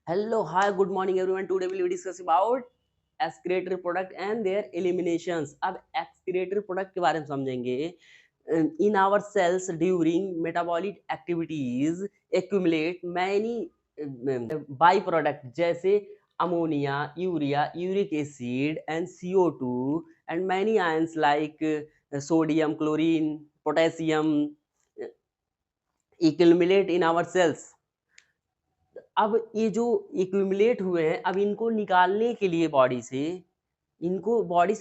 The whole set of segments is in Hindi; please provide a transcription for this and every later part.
Hello, hi, good morning everyone. Today we will discuss about excretory product and their eliminations. अब excretory product के बारे में समझेंगे. In our cells during metabolic activities accumulate many byproduct जैसे ammonia, urea, uric acid and CO2 and many ions like sodium, chlorine, potassium accumulate in our cells. अब ये जो एक्यूमुलेट हुए हैं, अब इनको निकालने के लिए बॉडी से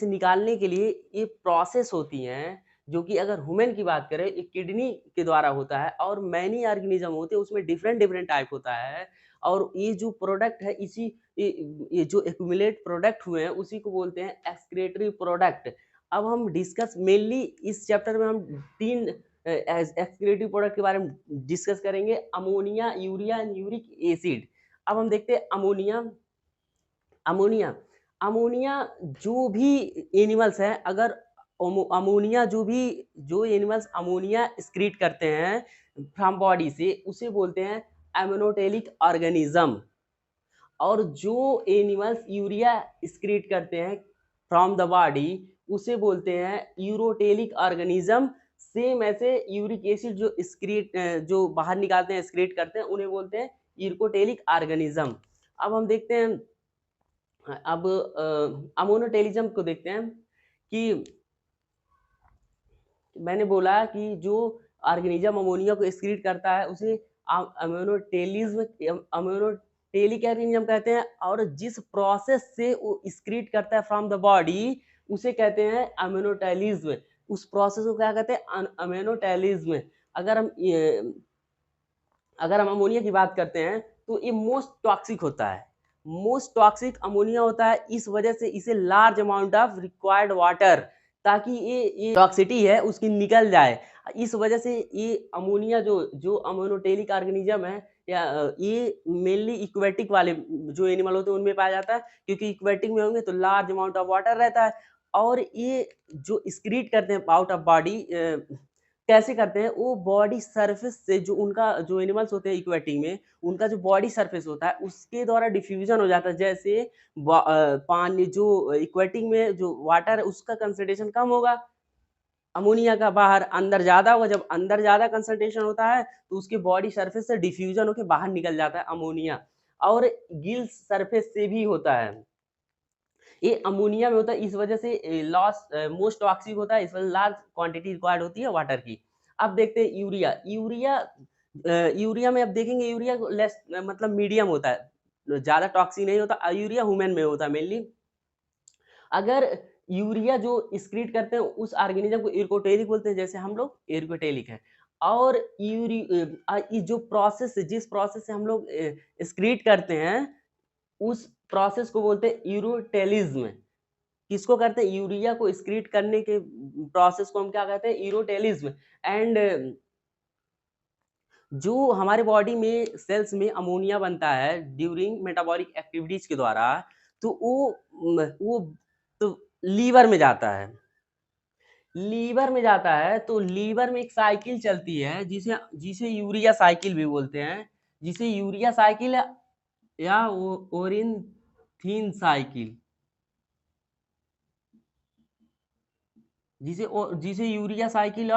निकालने के लिए ये प्रोसेस होती हैं, जो कि अगर ह्यूमन की बात करें ये किडनी के द्वारा होता है और मैनी ऑर्गेनिज्म होते हैं उसमें डिफरेंट डिफरेंट टाइप होता है। और ये जो प्रोडक्ट है ये जो एक्यूमुलेट प्रोडक्ट हुए हैं उसी को बोलते हैं एक्सक्रीटरी प्रोडक्ट। अब हम डिस्कस मेनली इस चैप्टर में हम तीन एक्सक्रीटिव प्रोडक्ट के बारे में डिस्कस करेंगे, ammonia, urea and uric acid. अब हम देखते हैं अमोनिया अमोनिया जो भी एनिमल्स हैं, अगर अमोनिया जो एनिमल्स अमोनिया एक्सक्रीट करते हैं फ्रॉम बॉडी से उसे बोलते हैं एमोनोटेलिक ऑर्गेनिज्म। और जो एनिमल्स यूरिया एक्सक्रीट करते हैं फ्रॉम द बॉडी उसे बोलते हैं यूरोटेलिक ऑर्गेनिज्म। सेम ऐसे यूरिक एसिड जो बाहर निकालते हैं एक्सक्रीट करते हैं उन्हें बोलते हैं यूरोटेलिक ऑर्गेनिज्म। अब हम देखते हैं, अब अमोनोटेलिज्म को देखते हैं कि मैंने बोला कि जो ऑर्गेनिज्म अमोनिया को एक्सक्रीट करता है उसे अमोनोटेलिक ऑर्गेनिज्म कहते हैं, और जिस प्रोसेस से वो एक्सक्रीट करता है फ्रॉम द बॉडी उसे कहते हैं अमोनोटेलिज्म। उस प्रोसेस को क्या कहते हैं? अमोनोटेलिज्म। अगर हम अमोनिया की बात करते हैं तो ये मोस्ट टॉक्सिक होता है, मोस्ट टॉक्सिक अमोनिया होता है। इस वजह से इसे large amount of required water, ताकि ये टॉक्सिटी है उसकी निकल जाए। इस वजह से ये अमोनिया जो अमोनोटेलिक ऑर्गेनिज्म है या ये मेनली इक्वेटिक वाले जो एनिमल होते हैं उनमें पाया जाता है, क्योंकि इक्वेटिक में होंगे तो लार्ज अमाउंट ऑफ वाटर रहता है। और ये जो एक्सक्रीट करते हैं आउट ऑफ बॉडी, कैसे करते हैं? वो बॉडी सरफेस से, जो एनिमल्स होते हैं इक्वेटिक में उनका जो बॉडी सरफेस होता है उसके द्वारा डिफ्यूजन हो जाता है। जैसे पानी जो इक्वेटिक में जो वाटर है उसका कंसंट्रेशन कम होगा, अमोनिया का बाहर अंदर ज्यादा होगा। जब अंदर ज्यादा कंसंट्रेशन होता है तो उसके बॉडी सरफेस से डिफ्यूजन होकर बाहर निकल जाता है अमोनिया। और गिल्स सरफेस से भी होता है, ये अमोनिया में होता है। इस वजह से लॉस मोस्ट टॉक्सिक होता है, इस वजह लार्ज क्वांटिटी रिक्वायर्ड होती है वाटर की। अब देखते हैं यूरिया में अब देखेंगे यूरिया लेस मतलब मीडियम होता है, ज्यादा टॉक्सिक नहीं होता। यूरिया ह्यूमन में होता है मेनली। अगर यूरिया जो एक्सक्रीट करते हैं उस ऑर्गेनिज्म को इर्कोटेलिक बोलते हैं, जैसे हम लोग इर्कोटेलिक है। और जिस प्रोसेस से हम लोग एक्सक्रीट करते हैं उस प्रोसेस को बोलते हैं यूरोटेलिज्म। किसको करते हैं? यूरिया को एक्सक्रीट करने के प्रोसेस को हम क्या कहते हैं? यूरोटेलिज्म। एंड जो हमारे बॉडी में सेल्स में अमोनिया बनता है ड्यूरिंग मेटाबॉलिक एक्टिविटीज के द्वारा, तो वो तो लीवर में जाता है। तो लीवर में एक साइकिल चलती है जिसे जिसे यूरिया साइकिल भी बोलते हैं, जिसे यूरिया साइकिल या ओरिनथिन साइकिल, जिसे यूरिया साइकिल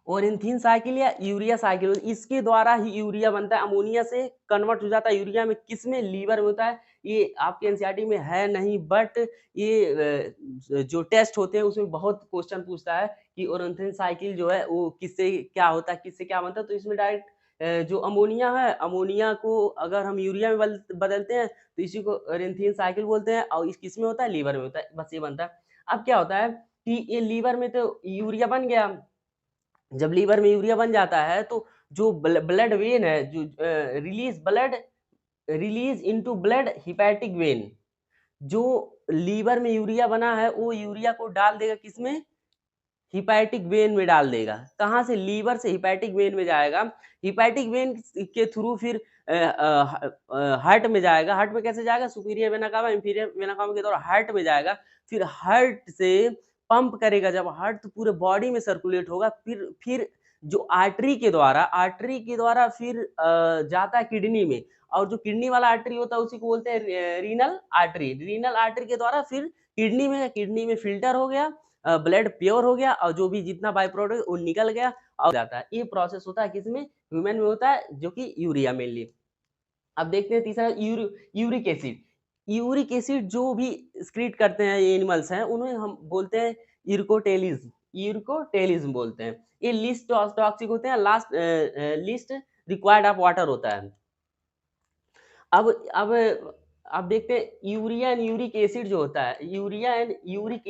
और इनथीन साइकिल या यूरिया साइकिल, इसके द्वारा ही यूरिया बनता है। अमोनिया से कन्वर्ट हो जाता है यूरिया में, किसमें? लीवर में होता है। ये आपके एनसीईआरटी में है नहीं, बट ये जो टेस्ट होते हैं उसमें बहुत क्वेश्चन पूछता है कि ओरेंथिन साइकिल जो है वो किससे क्या होता है, किससे क्या बनता है। तो इसमें डायरेक्ट जो अमोनिया है, अमोनिया को अगर हम यूरिया में बदलते हैं तो इसी को ओरेंथिन साइकिल बोलते हैं। और इस किस में होता है? लीवर में होता है, बस ये बनता है। अब क्या होता है कि ये लीवर में तो यूरिया बन गया, जब लीवर में यूरिया बन जाता है तो जो ब्लड वेन है, जो release into blood hepatic vein, जो लीवर में यूरिया बना है वो यूरिया को डाल देगा किसमें? हिपैटिक वेन में डाल देगा। कहाँ से? लीवर से हिपैटिक वेन में जाएगा। हिपैटिक वेन के थ्रू फिर हार्ट में जाएगा। हार्ट में कैसे जाएगा? Superior vena cava, inferior vena cava के द्वारा हार्ट में जाएगा। फिर हार्ट से पंप करेगा, जब हार्ट तो पूरे बॉडी में सर्कुलेट होगा, फिर जो आर्टरी के द्वारा फिर जाता है किडनी में, और जो किडनी वाला आर्टरी होता है उसी को बोलते हैं रीनल आर्टरी के द्वारा फिर किडनी में फिल्टर हो गया, ब्लड प्योर हो गया, और जो भी जितना बाई प्रोडक्ट वो निकल गया और जाता है। ये प्रोसेस होता है किसमें, ह्यूमन में होता है, जो कि यूरिया मेनली। अब देखते हैं तीसरा यूरिक एसिड। यूरिक एसिड जो भी एक्सक्रीट करते हैं ये एनिमल्स हैं, उन्हें हम बोलते हैं यूरिकोटेलिज्म बोलते हैं। ये लिस्ट टॉक्सिक होते हैं, लिस्ट रिक्वायर्ड ऑफ वाटर होता है। अब अब अब देखते हैं यूरिया एंड यूरिक एसिड जो होता है, यूरिया एंड यूरिक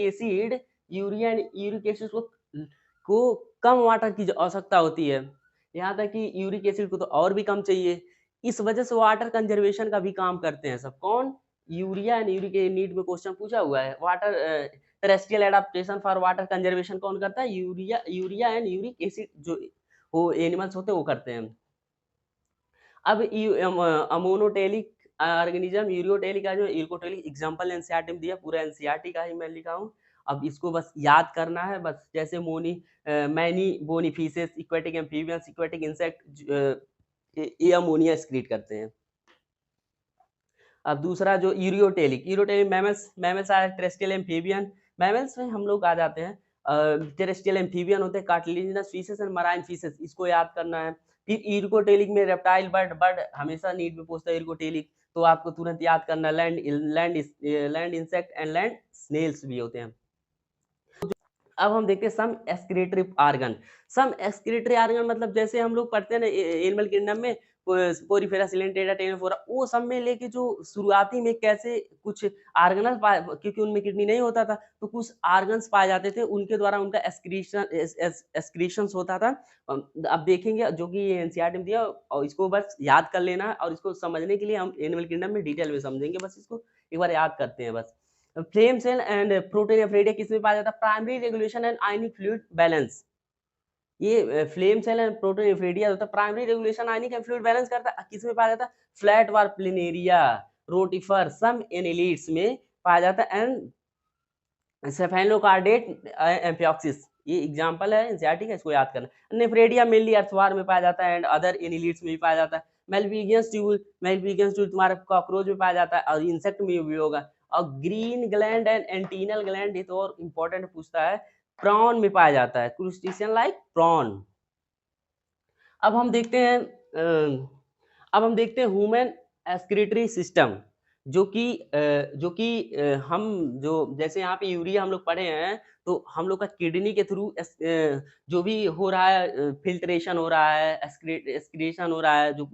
एसिड को कम वाटर की आवश्यकता होती है, यहाँ तक कि यूरिक एसिड को तो और भी कम चाहिए। इस वजह से वाटर कंजर्वेशन का भी काम करते हैं सब। कौन? यूरिया एंड यूरिक नीड में क्वेश्चन पूछा हुआ है। Water terrestrial adaptation for water conservation कौन करता है? यूरिया एंड यूरिक एसिड जो वो एनिमल्स होते हैं वो करते हैं। अब अमोनोटेलिक ऑर्गेनिज्म, यूरियोटेलिक का जो यूरिकोटेलिक एग्जांपल एनसीईआरटी में दिया, पूरा एनसीईआरटी का ही मैं लिखा हूँ। अब इसको बस याद करना है बस, जैसे many bony fishes, aquatic amphibians, aquatic insect ये अमोनिया एक्सक्रीट करते हैं। अब दूसरा जो ureotelic mammals are terrestrial amphibian. Mammals में हम लोग आ जाते हैं, टेरेस्ट्रियल एम्फीबियन होते हैं, cartilaginous fishes and marine fishes, इसको याद करना है। फिर यूरिकोटेलिक में रेप्टाइल, बर्ड हमेशा नीड में पूछता है यूरिकोटेलिक, तो आपको तुरंत याद करना land insect and land snails भी होते हैं। अब हम देखते हैं सम एक्सक्रीटरी ऑर्गन मतलब जैसे हम लोग पढ़ते हैं ना एनिमल किंगडम में पोरीफेरा, सिलेंटेरा, टेनोफोरा, वो सब में लेके जो शुरुआती में कैसे कुछ ऑर्गनल क्योंकि उनमें किडनी नहीं होता था, तो कुछ ऑर्गन्स पाए जाते थे, उनके द्वारा उनका एक्सक्रीशंस होता था। अब देखेंगे जो कि एनसीईआरटी में दिया, और इसको बस याद कर लेना, और इसको समझने के लिए हम एनिमल किंगडम में डिटेल में समझेंगे, बस इसको एक बार याद करते हैं बस। फ्लेम सेल एंड प्रोटीन एफ्रेडिया किसमें पाया जाता है? Primary regulation and ionic fluid balance. ये फ्लेम सेल एंड प्रोटीन एफ्रेडिया होता है, primary regulation ionic and fluid balance करता है। किसमें पाया जाता है? फ्लैट वार प्लिनेरिया, रोटिफर, सम एनालिड्स में पाया जाता है, एंड सेफेलोकार्डेट एम्फिऑक्सिस, ये एग्जांपल है एनसीईआरटी का, इसको याद करना। नेफ्रेडिया मेनली अर्थवार में पाया जाता है, एंड अदर एनालिड्स में भी पाया जाता है। मेलपिगियस ट्यूब तुम्हारा कॉकरोच में पाया जाता है, और इंसेक्ट में भी होगा। और green gland and antennal gland, ये तो और इंपॉर्टेंट पूछता है, प्रॉन में पाया जाता है, क्रूस्टेशियन लाइक प्रॉन। अब हम देखते हैं ह्यूमन एक्सक्रीटरी सिस्टम, जो कि हम जो जैसे यहाँ पे यूरिया हम लोग पढ़े हैं, तो हम लोग का किडनी के थ्रू जो भी हो रहा है, फिल्ट्रेशन हो रहा है, एक्सक्रीशन हो रहा है, जो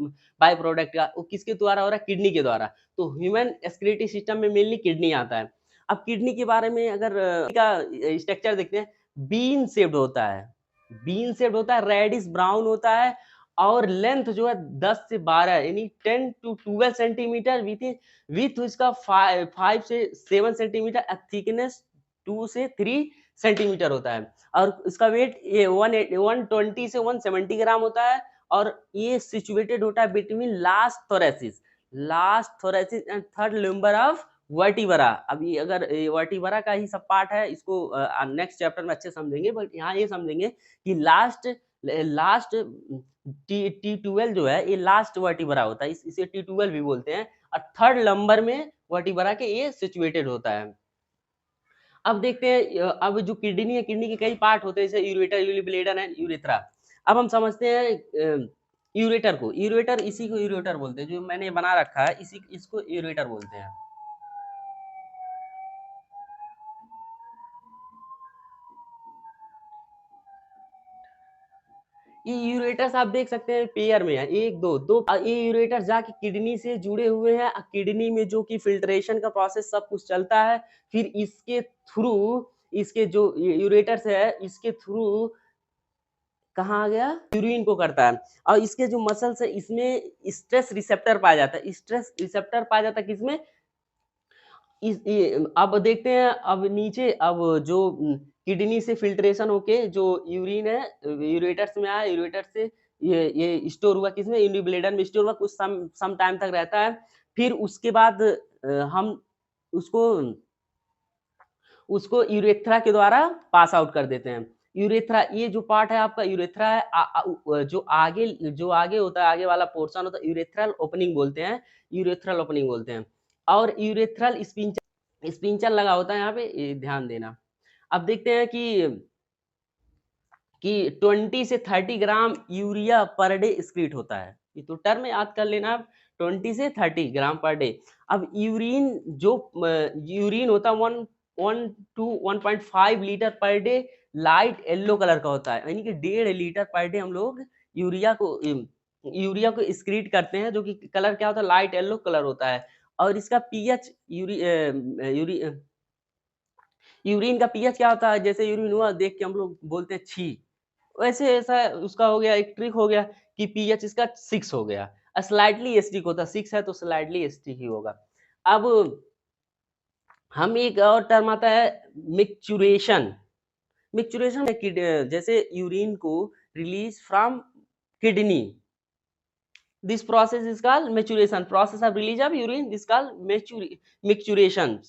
बाय प्रोडक्ट का, वो किसके द्वारा हो रहा है? किडनी के द्वारा। तो ह्यूमन एक्सक्रीटरी सिस्टम में मेनली किडनी आता है। अब किडनी के बारे में अगर का स्ट्रक्चर देखते हैं, बीन शेप्ड होता है, रेडिश ब्राउन होता है, और लेंथ जो है 10 से 12 यानी 10 to 12 सेंटीमीटर, विथ इसका 5 से 7 सेंटीमीटर, थिकनेस 2 से 3 सेंटीमीटर होता है, और इसका वेट ये 120 से 170 ग्राम होता है, और ये सिचुएटेड होता है between last thoracic and third limber of vertebra. अभी अगर वर्टिब्रा का ही सब पार्ट है, इसको नेक्स्ट चैप्टर में अच्छे समझेंगे, बट यहाँ ये समझेंगे कि लास्ट T12 जो है, ये लास्ट वर्टिब्रा होता है, इसे T12 भी बोलते हैं, और थर्ड लंबर में वर्टिब्रा के ये सिचुएटेड होता है। अब देखते हैं अब जो किडनी है, किडनी के कई पार्ट होते हैं, जैसे यूरेटर, ब्लेडर एंड यूरेथ्रा। अब हम समझते हैं यूरेटर इसी को यूरेटर बोलते हैं, जो मैंने बना रखा है इसको यूरेटर बोलते हैं। ये यूरेटर्स आप देख सकते हैं पेयर में है, एक दो ये यूरेटर्स जाके किडनी से जुड़े हुए हैं, किडनी में जो कि फिल्ट्रेशन का प्रोसेस सब कुछ चलता है, फिर इसके थ्रू इसके जो यूरेटर्स है, इसके थ्रू कहाँ आ गया? यूरिन को करता है, और इसके जो मसल्स है, इसमें स्ट्रेस रिसेप्टर पाया जाता है, किसमें? अब देखते हैं, अब नीचे, अब जो किडनी से फिल्ट्रेशन होके जो यूरिन है यूरेटर्स में आया, यूरेटर से ये स्टोर हुआ किसमें? यूनिब्लेडर में स्टोर हुआ, कुछ सम टाइम तक रहता है, फिर उसके बाद हम उसको यूरेथ्रा के द्वारा पास आउट कर देते हैं। यूरेथ्रा, ये जो पार्ट है आपका यूरेथ्रा है, जो आगे होता है, आगे वाला पोर्शन होता है, यूरेथ्रल ओपनिंग बोलते हैं, यूरेथ्रल ओपनिंग बोलते हैं। और यूरेथ्रल स्पिंचर, स्पिंचर लगा होता है यहाँ पे, ये ध्यान देना। अब देखते हैं कि 20 से 30 gram urea per day excrete होता है। ये तो टर्म याद कर लेना आप, 20 से 30 ग्राम पर डे। अब यूरिन होता है 1 to 1.5 litre per day, light yellow colour का होता है, यानी कि 1.5 लीटर पर डे हम लोग यूरिया को एक्सक्रीट करते हैं, जो कि कलर क्या होता है, लाइट येलो कलर होता है। और इसका पीएच यूरिन का पीएच क्या होता है, जैसे यूरिन हुआ देख के हम लोग बोलते हैं छी, वैसे ऐसा उसका हो गया, एक ट्रिक हो गया कि पीएच इसका 6 हो गया, स्लाइटली एसिडिक होता है, 6 है तो स्लाइटली एसिडिक ही होगा। अब हम एक और टर्म आता है मिक्चुरेशन। मिक्चुरेशन में जैसे यूरिन को release from kidney, this process is called maturation, process of release of urine this called micturition.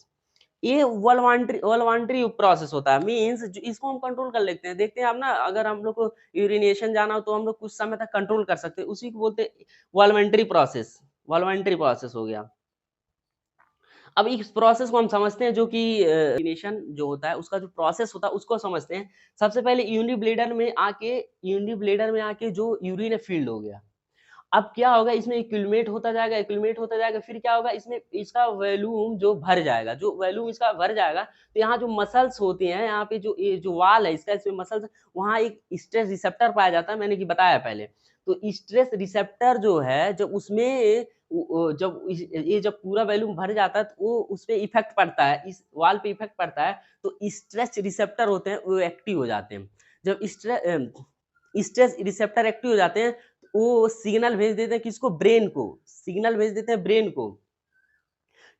ये वॉलंटरी प्रोसेस होता है, मींस इसको हम कंट्रोल कर लेते हैं। देखते हैं आप ना, अगर हम लोग को यूरिनेशन जाना हो तो हम लोग कुछ समय तक कंट्रोल कर सकते हैं, उसी को बोलते हैं वॉलंटरी प्रोसेस। वॉलंटरी प्रोसेस हो गया। अब इस प्रोसेस को हम समझते हैं, जो कि यूरिनेशन जो होता है उसका जो प्रोसेस होता है उसको समझते हैं। सबसे पहले यूरिनरी ब्लेडर में आके जो यूरिन है फील्ड हो गया। अब क्या होगा, इसमें एक्यूमुलेट होता जाएगा, फिर क्या होगा, इसमें इसका वॉल्यूम जो भर जाएगा, जो वॉल्यूम इसका भर जाएगा, तो यहाँ जो मसल्स होती हैं, यहाँ पे जो ये जो वाल है इसका, इसमें मसल्स, वहाँ एक स्ट्रेस रिसेप्टर पाया जाता है, मैंने कि बताया पहले। तो स्ट्रेस रिसेप्टर जो है, जब उसमें जब पूरा वॉल्यूम भर जाता है तो वो उस पे इफेक्ट पड़ता है, इस वाल पे इफेक्ट पड़ता है, तो स्ट्रेस रिसेप्टर होते हैं वो एक्टिव हो जाते हैं। जब स्ट्रेस रिसेप्टर एक्टिव हो जाते हैं, वो सिग्नल भेज देते हैं किसको, ब्रेन को, सिग्नल भेज देते हैं ब्रेन को।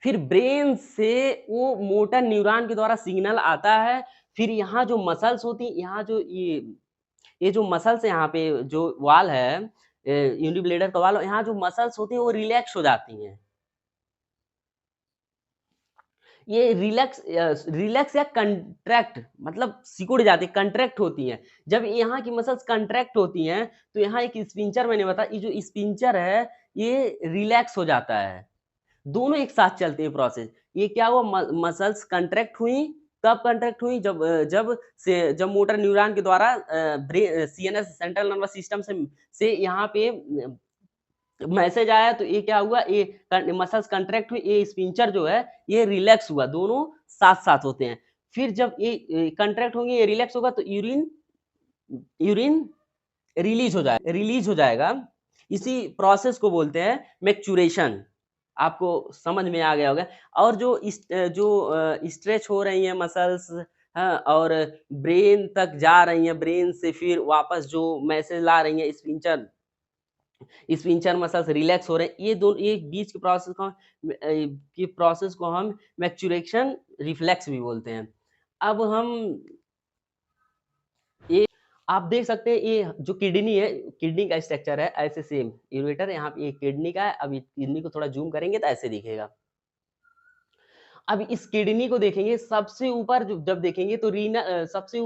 फिर ब्रेन से वो मोटर न्यूरॉन के द्वारा सिग्नल आता है, फिर यहाँ जो मसल्स होती हैं, यहाँ जो ये जो मसल्स है, यहाँ पे जो वाल है, यूनिब्लेडर का वाल, यहाँ जो मसल्स होती हैं वो रिलैक्स हो जाती हैं। ये रिलैक्स या कंट्रैक्ट, मतलब सिकुड़ जाती है, कंट्रैक्ट होती हैं। जब यहाँ की मसल्स कंट्रैक्ट होती हैं, तो यहाँ एक स्पिंचर मैंने बताया, ये जो स्पिंचर है ये रिलैक्स हो जाता है। दोनों एक साथ चलते हैं प्रोसेस। ये क्या हुआ, मसल्स कंट्रैक्ट हुई, कब कंट्रैक्ट हुई, जब मोटर न्यूरॉन के द्वारा सीएनएस सेंट्रल नर्वस सिस्टम से यहाँ पे मैसेज आया, तो ये क्या हुआ, ये मसल्स कंट्रैक्ट हुई, ये स्पिंचर जो है ये रिलैक्स हुआ, दोनों साथ साथ होते हैं। फिर जब ये कंट्रैक्ट होंगे, ये रिलैक्स होगा, तो यूरिन यूरिन रिलीज हो जाएगा। इसी प्रोसेस को बोलते हैं मैच्योरेशन। आपको समझ में आ गया होगा। और जो स्ट्रेच हो रही हैं मसल्स, हाँ, और ब्रेन तक जा रही हैं, ब्रेन से फिर वापस जो मैसेज ला रही हैं, स्पिंचर मसल्स रिलैक्स हो रहे हैं, ये बीच के प्रोसेस को हम मैच्योरेशन रिफ्लेक्स भी बोलते हैं। अब हम ये आप देख सकते हैं, ये जो किडनी है, किडनी का स्ट्रक्चर है ऐसे सेम, यूरेटर यहाँ पे ये किडनी का है। अब किडनी को थोड़ा जूम करेंगे तो ऐसे दिखेगा। अब इस किडनी को देखेंगे, सबसे ऊपर जब देखेंगे तो सबसे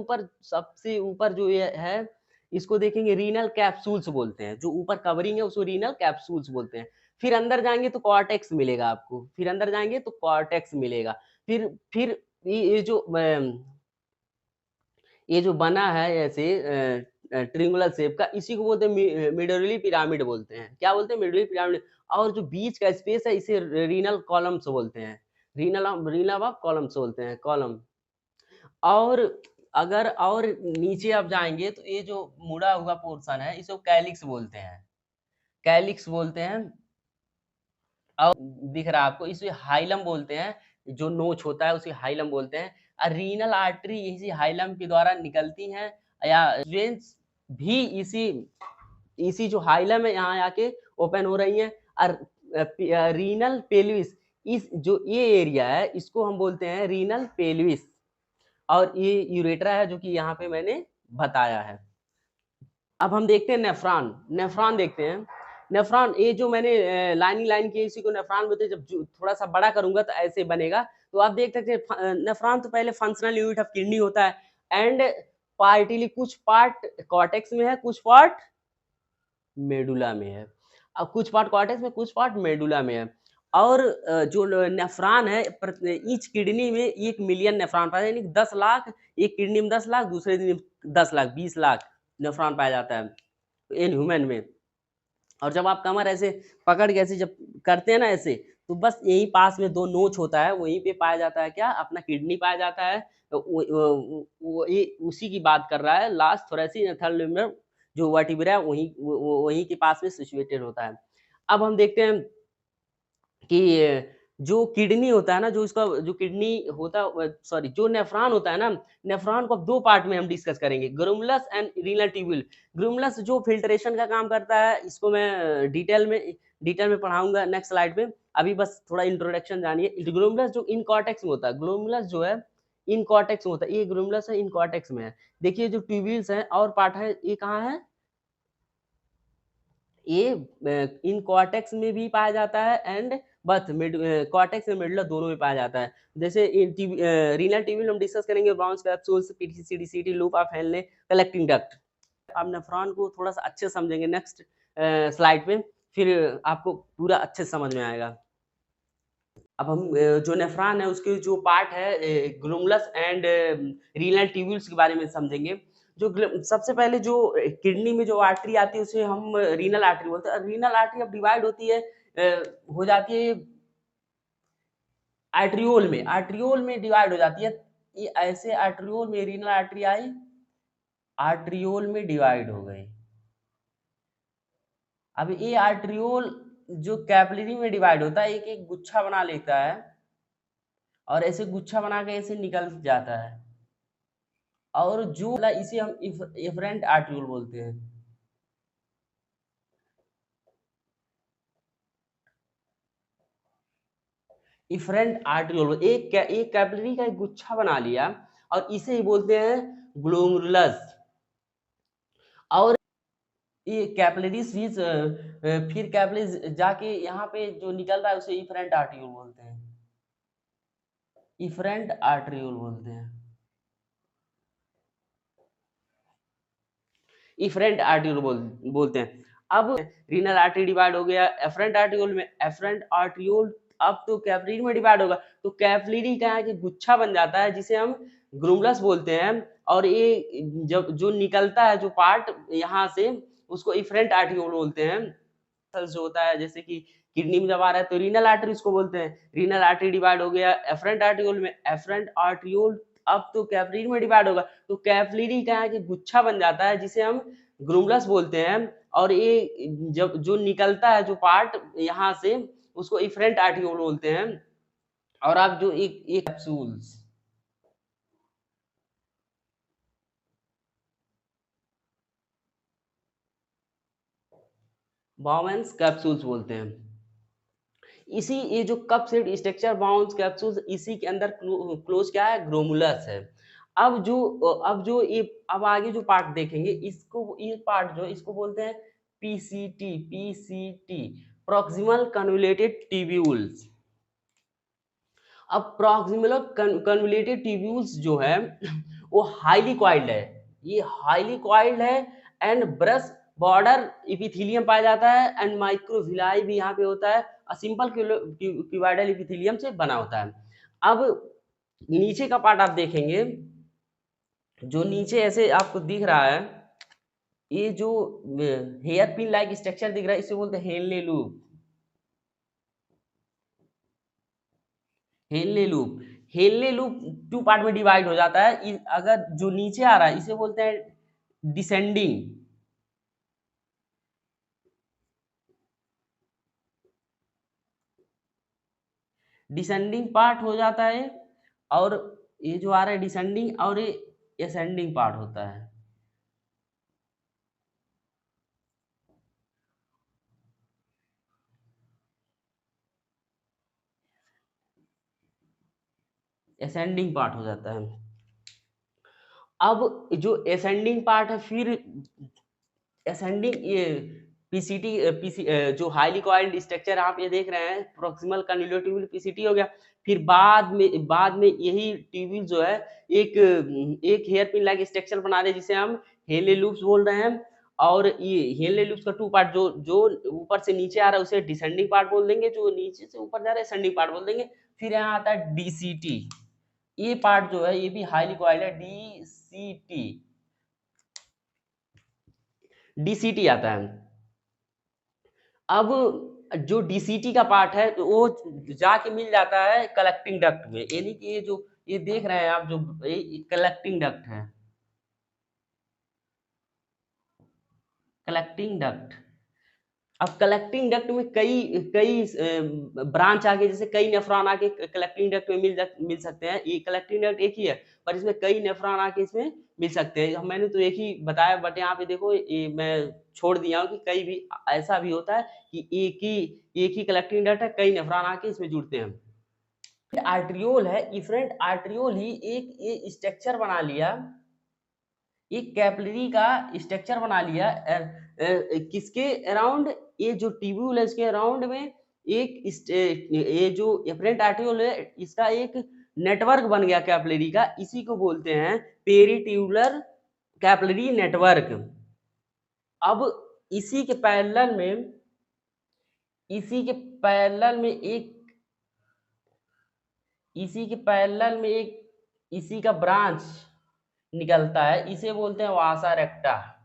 ऊपर जो ये है, इसको देखेंगे रीनल कैप्सूल्स बोलते हैं, जो ऊपर कवरिंग है उसको रीनल कैप्सूल्स बोलते हैं। फिर अंदर जाएंगे तो कॉर्टेक्स मिलेगा आपको, फिर ये जो बना है ऐसे ट्रिंगुलर शेप का, इसी को बोलते हैं मिडोरिली पिरामिड बोलते हैं। क्या बोलते हैं, मिडोरिली पिरामिड। और जो बीच का स्पेस है इसे रीनल कॉलम्स बोलते हैं, रीनल ऑफ कॉलम्स बोलते हैं, कॉलम। और अगर और नीचे आप जाएंगे तो ये जो मुड़ा हुआ पोर्शन है इसको कैलिक्स बोलते हैं, और दिख रहा है आपको, इसे हाइलम बोलते हैं, जो नोच होता है उसे हाइलम बोलते हैं। और रीनल आर्टरी इसी हाइलम के द्वारा निकलती हैं, या वेंस भी इसी इसी जो हाइलम है यहाँ आके ओपन हो रही हैं। और रीनल पेल्विस, इस जो ये एरिया है इसको हम बोलते हैं रीनल पेल्विस। और ये यूरेट्रा है जो कि यहाँ पे मैंने बताया है। अब हम देखते हैं नेफ्रॉन देखते हैं। नेफ्रॉन, ये जो मैंने लाइन की इसी को नेफ्रॉन बोलते हैं। जब थोड़ा सा बड़ा करूंगा तो ऐसे बनेगा। तो आप देख सकते हैं नेफ्रॉन तो पहले फंक्शनल यूनिट ऑफ किडनी होता है, एंड पार्टिली, कुछ पार्ट कॉर्टेक्स में है, कुछ पार्ट मेडुला में है। अब कुछ पार्ट कॉर्टेक्स में, कुछ पार्ट मेडुला में है। और जो नेफ्रॉन है, ईच किडनी में 1 मिलियन नेफ्रॉन पाया, यानी 10 लाख, एक किडनी में 10 लाख, दूसरे किडनी में 10 लाख, 20 लाख नेफ्रॉन पाया जाता है इन ह्यूमन में। और जब आप कमर ऐसे पकड़ के ऐसे जब करते हैं ना ऐसे, तो बस यही पास में 2 नोच होता है, वहीं पे पाया जाता है क्या, अपना किडनी पाया जाता है। तो वो ये उसी की बात कर रहा है, लास्ट थोरेसिक थर्ड लिम्बर जो वर्टिब्रा है वहीं वहीं के पास में सिचुएटेड होता है। अब हम देखते हैं कि जो किडनी होता है ना, जो इसका जो किडनी होता है, सॉरी, जो नेफ्रॉन होता है ना, नेफ्रॉन को अब 2 पार्ट में हम डिस्कस करेंगे, glomerulus and renal tubule. Glomerulus जो फिल्ट्रेशन का काम करता है, इसको मैं डिटेल में पढ़ाऊंगा नेक्स्ट स्लाइड पे। अभी बस थोड़ा इंट्रोडक्शन जानिए। ग्लोमेरुलस जो इन कॉर्टेक्स में होता है, ग्लोमेरुलस जो है इन कॉर्टेक्स में होता है, ये ग्लोमेरुलस है, इन कॉर्टेक्स में है। देखिए जो ट्यूब्यूल्स हैं और पार्ट है, ये कहाँ है, ये इन कॉर्टेक्स में भी पाया जाता है एंड बथ मिड कॉर्टेक्स में मिडल दोनों में पाया जाता है। जैसे रीनल ट्यूब्यूल हम डिस्कस करेंगे, Bowman's capsules, PCT DCT, loop of Henle, collecting duct. अब नेफ्रॉन को थोड़ा सा अच्छे समझेंगे नेक्स्ट स्लाइड पे, फिर आपको पूरा अच्छे से समझ में आएगा। अब हम जो नेफ्रॉन है उसके जो पार्ट है ग्लोमेरुलस एंड रीनल ट्यूब्यूल्स के बारे में समझेंगे। जो सबसे पहले जो किडनी में जो आर्टरी आती है उसे हम रीनल आर्टरी बोलते हैं। रीनल आर्टरी अब डिवाइड होती है, हो जाती है आर्ट्रियोल में डिवाइड हो जाती है। ये ऐसे आर्ट्रियोल में रीनल आर्टरी आई, आर्ट्रियोल में डिवाइड हो गई। अब ये आर्ट्रियोल जो कैपिलरी में डिवाइड होता है, एक एक गुच्छा बना लेता है और ऐसे गुच्छा बना के ऐसे निकल जाता है। और जो इसे हम इफरेंट आर्ट्रियोल बोलते हैं। इफरेंट आर्ट्रियोल एक कैपिलरी का एक गुच्छा बना लिया और इसे ही बोलते हैं ग्लोमेरुलस। और ये कैपिलरीज फिर कैपिलरीज जाके यहाँ पे जो निकल रहा है उसे इफरेंट आर्ट्रियोल बोलते हैं, इफरेंट आर्ट्रियोल बोलते हैं, इफरेंट आर्ट्रियोल बोलते हैं। अब रीनल आर्टरी डिवाइड हो गया एफरेंट आर्ट्रियोल में, एफरेंट आर्ट्रियोल अब तो कैपिलरी में डिवाइड होगा, तो कैपिलरी का है कि गुच्छा बन जाता है जिसे हम ग्लोमेरुलस बोलते हैं। और ये जब जो निकलता है जो पार्ट यहाँ से, उसको इफरेंट आर्ट्रियोल बोलते हैं। जो होता है जैसे कि किडनी में जब आ रहा है तो रीनल आर्टरी उसको बोलते हैं। रीनल आर्टरी डिवाइड हो गया एफरेंट आर्ट्रियोल में, एफरेंट आर्ट्रियोल अब तो कैपिलरी में डिवाइड होगा, तो कैपिलरी का है कि गुच्छा बन जाता है जिसे हम ग्लोमेरुलस बोलते हैं। और ये जब जो निकलता है जो पार्ट यहाँ से, उसको इफरेंट आर्ट्रियोल बोलते हैं। और अब जो एक कैप्सूल्स, बाउमेंस कैप्सूल्स बोलते हैं। इसी ये जो cup set structure bounce capsules, इसी के अंदर क्लोज क्या है, ग्लोमेरुलस है। अब जो ये अब आगे जो पार्ट देखेंगे, इसको ये पार्ट जो इसको बोलते हैं पीसीटी, प्रॉक्सिमल कन्वोल्यूटेड ट्यूब्यूल्स। अब प्रॉक्सिमल कन्वोल्यूटेड ट्यूब्यूल्स जो है वो हाईली कॉइल्ड है, ये हाईली कॉइल्ड है एंड ब्रश बॉर्डर इपिथेलियम पाया जाता है एंड माइक्रोविलाई भी यहाँ पे होता है, सिंपल क्यूबाइडल इपिथेलियम से बना होता है। अब नीचे का पार्ट आप देखेंगे, जो नीचे ऐसे आपको दिख रहा है, ये जो हेयर पिन लाइक स्ट्रक्चर दिख रहा है, इसे बोलते हैं Henle loop. Henle loop, Henle loop 2 part में डिवाइड हो जाता है। अगर जो नीचे आ रहा है इसे बोलते हैं डिसेंडिंग, डिसेंडिंग पार्ट हो जाता है। और ये जो आ रहा है डिसेंडिंग, और ये असेंडिंग पार्ट होता है। असेंडिंग पार्ट हो जाता है। अब जो असेंडिंग पार्ट है, फिर असेंडिंग ये पीसीटी जो हाईली कॉइल्ड स्ट्रक्चर आप ये देख रहे हैं, प्रॉक्सिमल कन्वोल्यूट ट्यूब्यूल पीसीटी हो गया। फिर बाद में यही ट्यूब्यूल जो है एक हेयर पिन लाइक स्ट्रक्चर बना दे, जिसे हम हेले लूप्स बोल रहे हैं। और ये हेले लूप्स का 2 पार्ट, जो ऊपर से नीचे आ रहा है उसे डिसेंडिंग पार्ट बोल देंगे, जो नीचे से ऊपर जा रहा है असेंडिंग पार्ट बोल देंगे। फिर यहाँ आता है डीसीटी, ये पार्ट जो है ये भी हाईली कॉइल्ड है, डीसीटी आता है। अब जो डीसीटी का पार्ट है तो वो जाके मिल जाता है कलेक्टिंग डक्ट में, यानी कि ये जो ये देख रहे हैं आप, जो कलेक्टिंग डक्ट है, कलेक्टिंग डक्ट। अब कलेक्टिंग डक्ट में कई कई ब्रांच आके, जैसे कई नेफ्रॉन आके कलेक्टिंग डक्ट में मिल सकते हैं। ये कलेक्टिंग डक्ट एक ही है, पर इसमें कई नेफ्रॉन आके इसमें मिल सकते हैं। मैंने तो एक ही बताया, बट यहाँ पे देखो ये मैं छोड़ दिया हूँ कि कई भी ऐसा भी होता है कि एक ही कलेक्टिंग डक्ट है, कई नेफ्रॉन आके इसमें जुड़ते हैं। आर्ट्रियोल है, इफरेंट आर्ट्रियोल ही एक ये स्ट्रक्चर बना लिया, एक कैपिलरी का स्ट्रक्चर बना लिया किसके अराउंड, ये जो ट्यूब्यूल है इसके अराउंड में एक ये जो एफरेंट आर्ट्रियोल है इसका एक नेटवर्क बन गया कैपिलरी का, इसी को बोलते हैं पेरिट्यूबुलर कैपिलरी नेटवर्क। अब इसी के पैरेलल में इसी का ब्रांच निकलता है, इसे बोलते हैं वासा रेक्टा,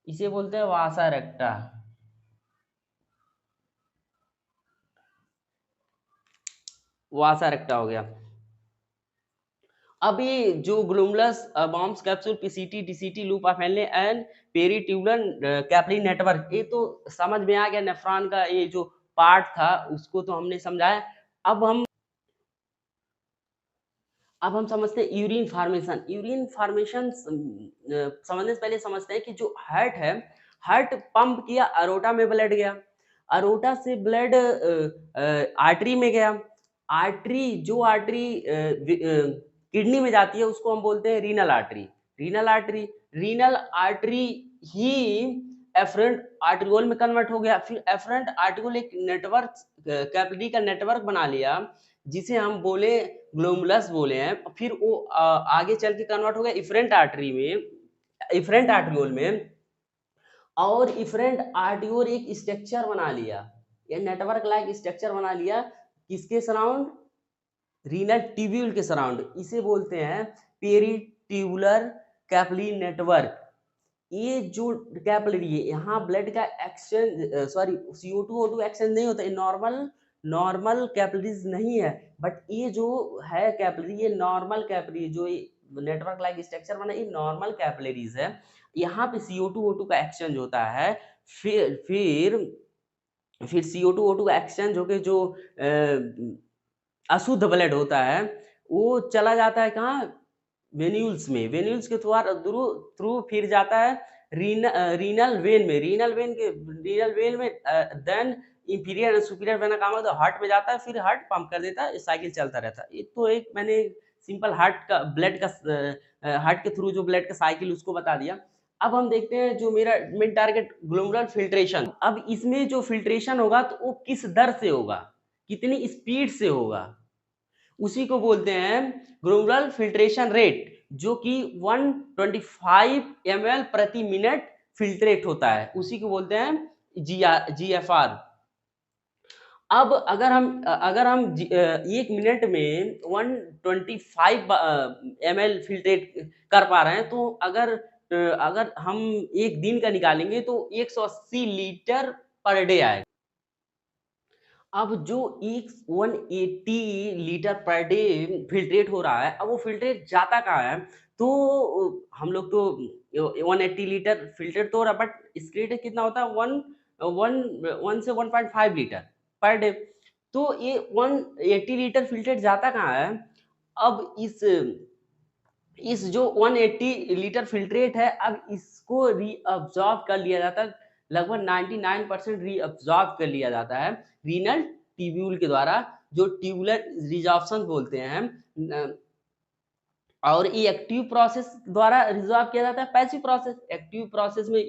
इसे बोलते हैं वासा रेक्टा। वासा रेक्टा हो गया। अब ये जो glomerulus Bowman's capsule PCT DCT loop of Henle and peritubular capillary network, ये तो समझ में आ गया, नेफ्रॉन का ये जो पार्ट था उसको तो हमने समझाया। अब हम समझते हैं यूरिन फॉर्मेशन। यूरिन फॉर्मेशन समझने से पहले समझते हैं कि जो हार्ट है, हार्ट पंप किया, अरोटा में ब्लड गया, अरोटा से ब्लड आर्टरी में गया, आर्टरी किडनी में जाती है, उसको हम बोलते हैं रीनल आर्टरी। रीनल आर्टरी ही एफरेंट आर्टरियोल में कन्वर्ट हो गया। फिर एफरेंट आर्टरियोल एक नेटवर्क, कैपिलरी का नेटवर्क बना लिया, जिसे हम बोले ग्लोमुलस बोले हैं। फिर वो आगे चल के कन्वर्ट हो गया इफरेंट आर्टरियोल में, और इफरेंट आर्टरियोल एक स्ट्रक्चर बना लिया, या नेटवर्क लाइक स्ट्रक्चर बना लिया, किसके सराउंड, रीनल ट्यूब्यूल के सराउंड, इसे बोलते हैं पेरिट्यूबुलर कैपिलरी नेटवर्क। ये जो कैपिलरी है, यहाँ ब्लड का एक्सचेंज, सॉरी CO2 एक्सचेंज नहीं होता, नॉर्मल कैपिलरीज नहीं है, बट ये जो है कैपिलरी, ये नॉर्मल कैपिलरी, जो नेटवर्क लाइक स्ट्रक्चर बना, ये नॉर्मल कैपिलरीज है। यहाँ पे CO2 का एक्सचेंज होता है, फिर CO2 का एक्सचेंज होकर जो अशुद्ध ब्लड होता है वो चला जाता है कहाँ, वेन्यूल्स में, वेन्यूल्स के थ्रू फिर जाता है रीनल वेन में, then inferior and superior vena काम होता है, हार्ट में जाता है, फिर हार्ट पंप कर देता है, साइकिल चलता रहता है। ये तो एक मैंने सिंपल हार्ट के थ्रू जो ब्लड का साइकिल उसको बता दिया। अब हम देखते हैं जो मेरा मेन टारगेट, ग्लोमेरुलर फिल्ट्रेशन। अब इसमें जो फिल्ट्रेशन होगा तो वो किस दर से होगा, कितनी स्पीड से होगा, उसी को बोलते हैं ग्लोमेरुलर फिल्ट्रेशन रेट, जो कि 125 ml प्रति मिनट फिल्ट्रेट होता है, उसी को बोलते हैं GFR। अब अगर हम 1 मिनट में 125 ml फिल्ट्रेट कर पा रहे हैं, तो अगर हम एक दिन का निकालेंगे तो 180 लीटर पर डे आएगा। अब जो 180 लीटर पर डे फिल्ट्रेट हो रहा है, अब वो फिल्ट्रेट जाता कहाँ है, तो हम लोग तो 180 लीटर फिल्ट्रेट तो हो रहा है, बट इसके रेट कितना होता है, 1 से 1.5 लीटर पर डे। तो ये 180 लीटर फिल्ट्रेट जाता कहाँ है। अब इस जो 180 लीटर फिल्ट्रेट है, अब इसको रीअब्सॉर्ब कर लिया जाता है, लगभग 99% रीअब्सॉर्ब कर लिया जाता है रीनल ट्यूब्यूल के द्वारा, जो ट्यूबुलर रिजॉर्प्शन बोलते हैं। और ये एक्टिव प्रोसेस द्वारा रिजॉल्व किया जाता है पैसिव प्रोसेस। एक्टिव प्रोसेस में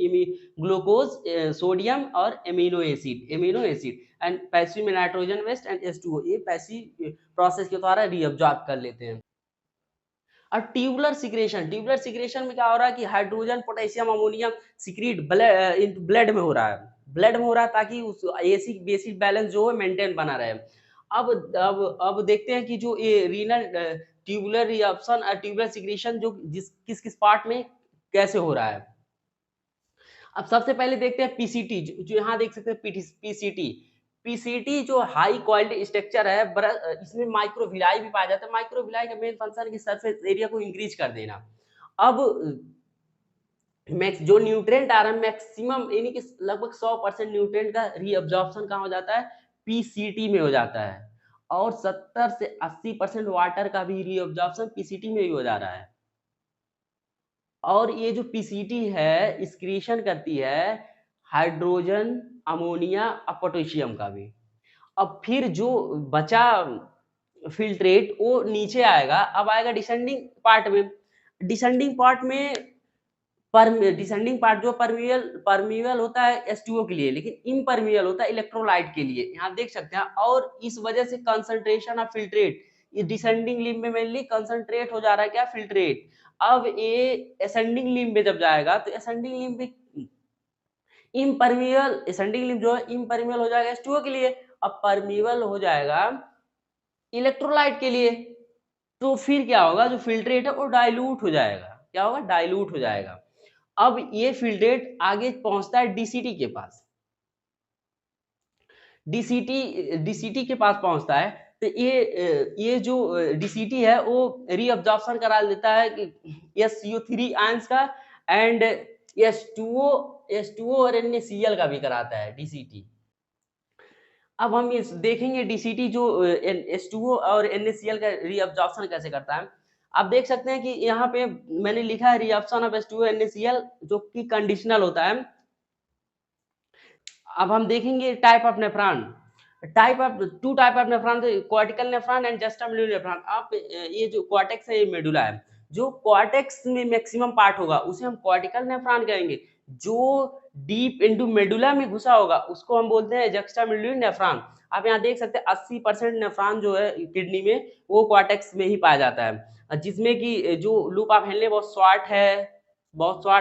ग्लूकोज, सोडियम और एमिनो एसिड एंड पैसिव में नाइट्रोजन वेस्ट एंड H2O, ये पैसिव प्रोसेस के द्वारा रीअब्जॉर्ब कर लेते हैं। और ट्यूबुलर सिक्रेशन में क्या हो रहा है कि hydrogen, potassium, ammonium secrete blood में हो रहा है, ताकि उस एसिड बेसिक बैलेंस जो है मेंटेन बना रहे। अब देखते हैं कि जो ये रीनल ट्यूबुलर रिएक्शन और ट्यूबुलर सिक्रेशन जो किस किस पार्ट में कैसे हो रहा है। अब सबसे पहले देखते हैं पीसीटी, जो यहाँ देख सकते हैं पीसीटी। पीसीटी जो हाई क्वालिटी स्ट्रक्चर है, इसमें माइक्रोविलाई भी पाया जाता है। माइक्रोविलाई का मेन फंक्शन है कि सरफेस एरिया को इंक्रीज कर देना। अब जो न्यूट्रिएंट आ रहा है मैक्सिमम, यानी कि लगभग 100% न्यूट्रिएंट का रीअब्जॉर्प्शन कहाँ हो जाता है, पीसीटी में हो जाता है। और 70 से 80% वाटर का भी रीअब्जॉर्प्शन पीसीटी में ही हो जा रहा है। और ये जो पीसीटी है एक्सक्रीशन करती है हाइड्रोजन, अमोनिया और पोटेशियम का भी। अब फिर जो बचा फिल्ट्रेट वो नीचे आएगा। अब आएगा डिसेंडिंग पार्ट में। डिसेंडिंग पार्ट जो परमिएबल होता है H2O के लिए, लेकिन इम्परमिएबल होता है इलेक्ट्रोलाइट के लिए, यहाँ देख सकते हैं। और इस वजह से कंसंट्रेशन ऑफ फिल्ट्रेट, ये डिसेंडिंग लिम्ब में मेनली कंसंट्रेट हो जा रहा है क्या, फिल्ट्रेट। अब ये असेंडिंग लिम्ब में जब जाएगा तो असेंडिंग लिम्ब में इम्परमिएबल, असेंडिंग लिम्ब जो है इम्परमिएबल हो जाएगा H2O के लिए, अब परमिएबल हो जाएगा इलेक्ट्रोलाइट के लिए। तो फिर क्या होगा, जो फिल्ट्रेट है वो डाइल्यूट हो जाएगा। क्या होगा, डाइल्यूट हो जाएगा। अब ये फिल्ट्रेट आगे पहुंचता है डीसीटी के पास। डीसीटी के पास पहुंचता है तो ये जो डीसीटी है वो रीअब्जॉर्प्शन करा देता है कि SCO3 आयंस का एंड H2O और NaCl का भी कराता है डीसीटी। अब हम इस देखेंगे डीसीटी जो H2O और NaCl का रीअब्जॉर्प्शन कैसे करता है। आप देख सकते हैं कि यहाँ पे मैंने लिखा है रिएक्शन ऑफ H2O NaCl जो कि कंडीशनल होता है। अब हम देखेंगे type of nephron. Two type of nephron, cortical nephron and जस्टामिलियन नेफ्रॉन। आप ये जो कॉर्टेक्स है, ये मेडुला है, जो कॉर्टेक्स में मैक्सिमम पार्ट होगा उसे हम कॉर्टिकल नेफ्रॉन कहेंगे। जो डीप इनटू मेडुला में घुसा होगा उसको हम बोलते हैं जस्टामिलियन नेफ्रॉन। आप यहाँ देख सकते हैं 80% नेफ्रॉन जो है किडनी में वो कॉर्टेक्स में ही पाया जाता है, जिसमें कि जो लूप ऑफ हेनले बहुत शॉर्ट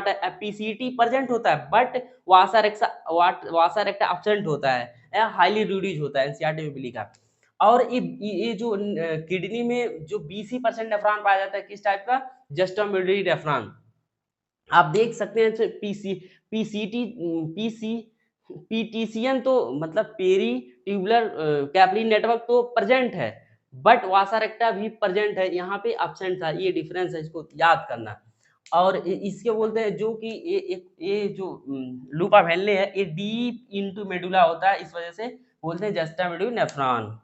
है, पीसीटी प्रेजेंट होता है बट वासर एक्टा एब्सेंट होता है या हाईली रिड्यूस होता है, एनसीईआरटी में भी लिखा। और ये जो किडनी में जो 20% नेफ्रॉन पाया जाता है, किस टाइप का, जस्टामिलियन नेफ्रॉन। आप देख सकते हैं पीटीसीएन तो मतलब पेरी ट्यूबुलर कैपिलरी नेटवर्क तो प्रेजेंट है बट वासर एक्टा भी प्रेजेंट है, यहाँ पे एब्सेंट था। ये डिफरेंस है, इसको याद करना। और इसके बोलते हैं जो कि ये जो लूप ऑफ हेनले है ये डीप इनटू मेडुला होता है, इस वजह से बोलते हैं जस्टामिलियन नेफ्रॉन।